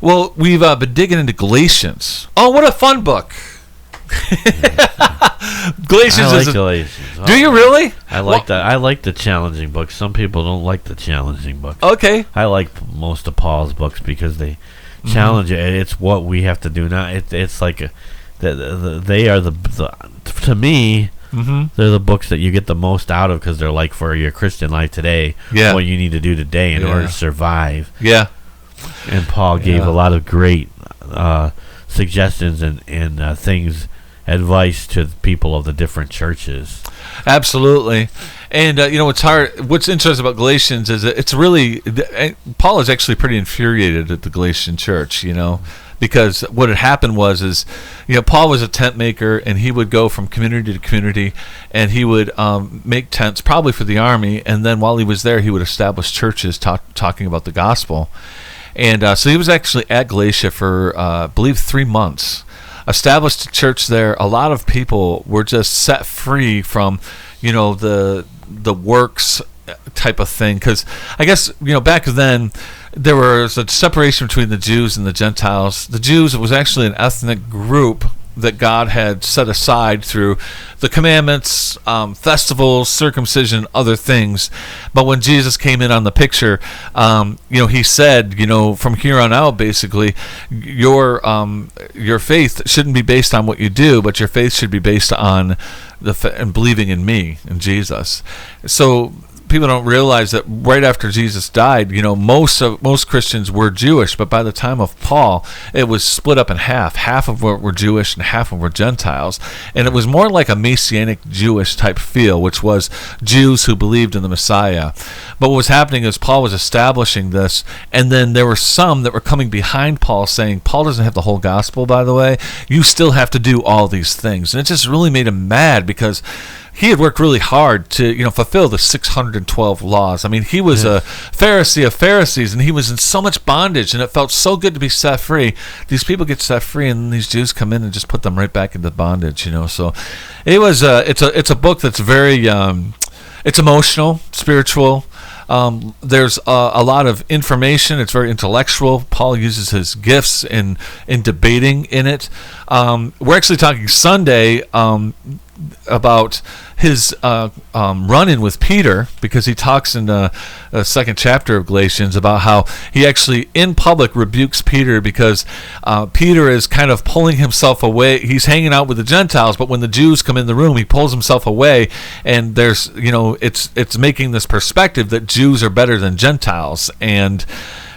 Well, we've been digging into Galatians. Oh, what a fun book! Galatians I like Galatians. Do you really? I like that. I like the challenging books. Some people don't like the challenging books. Okay. I like most of Paul's books because they challenge it. It's what we have to do now. It's like they are the to me. They're the books that you get the most out of because they're like for your Christian life today. Yeah. What you need to do today in order to survive. Yeah. And Paul gave a lot of great suggestions and things, advice to the people of the different churches. Absolutely. And what's interesting about Galatians is that it's really, Paul is actually pretty infuriated at the Galatian church, because what had happened was Paul was a tent maker, and he would go from community to community, and he would make tents probably for the army, and then while he was there he would establish churches talking about the gospel. And so he was actually at Galatia for I believe 3 months, established a church there. A lot of people were just set free from the works type of thing, because I guess back then there was a separation between the Jews and the Gentiles. The Jews was actually an ethnic group that God had set aside through the commandments, festivals, circumcision, other things. But when Jesus came in on the picture, he said, from here on out, basically, your faith shouldn't be based on what you do, but your faith should be based on and believing in me, in Jesus. So people don't realize that right after Jesus died, most Christians were Jewish, but by the time of Paul, it was split up in half. Half of them were Jewish and half of them were Gentiles. And it was more like a Messianic Jewish type feel, which was Jews who believed in the Messiah. But what was happening is Paul was establishing this, and then there were some that were coming behind Paul saying, Paul doesn't have the whole gospel, by the way. You still have to do all these things. And it just really made him mad, because he had worked really hard to, fulfill the 612 laws. I mean, he was a Pharisee of Pharisees, and he was in so much bondage, and it felt so good to be set free. These people get set free, and these Jews come in and just put them right back into bondage, So it was it's a book that's very it's emotional, spiritual. There's a lot of information. It's very intellectual. Paul uses his gifts in debating in it. We're actually talking Sunday about his run-in with Peter, because he talks in the second chapter of Galatians about how he actually in public rebukes Peter, because Peter is kind of pulling himself away. He's hanging out with the Gentiles, but when the Jews come in the room, he pulls himself away, and there's it's making this perspective that Jews are better than Gentiles. And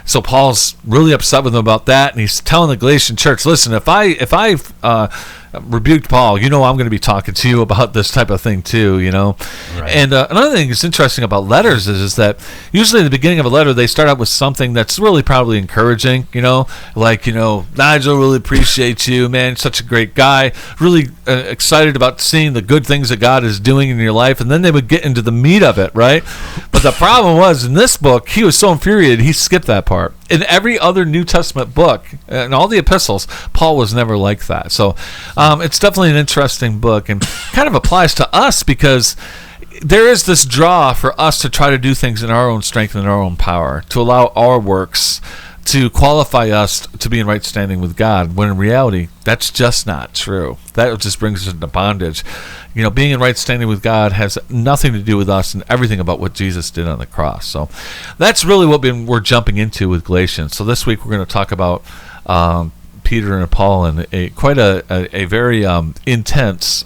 so Paul's really upset with him about that, and he's telling the Galatian church, listen, if I rebuked Paul, I'm going to be talking to you about this type of thing too, Right. And another thing that's interesting about letters is that usually at the beginning of a letter, they start out with something that's really probably encouraging, like, Nigel, really appreciate you, man, you're such a great guy, really excited about seeing the good things that God is doing in your life, and then they would get into the meat of it, right? But the problem was, in this book, he was so infuriated, he skipped that part. In every other New Testament book, and all the epistles, Paul was never like that. So it's definitely an interesting book, and kind of applies to us, because there is this draw for us to try to do things in our own strength and our own power, to allow our works to qualify us to be in right standing with God, when in reality, that's just not true. That just brings us into bondage. Being in right standing with God has nothing to do with us, and everything about what Jesus did on the cross. So that's really what we're jumping into with Galatians. So this week we're going to talk about Peter and Paul, and quite a very intense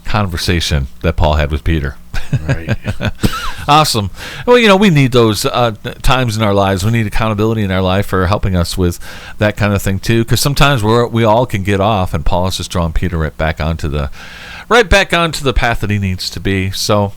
conversation that Paul had with Peter. Right. Awesome. Well, we need those times in our lives. We need accountability in our life for helping us with that kind of thing too, because sometimes we all can get off, and Paul is just drawing Peter right back onto the path that he needs to be. So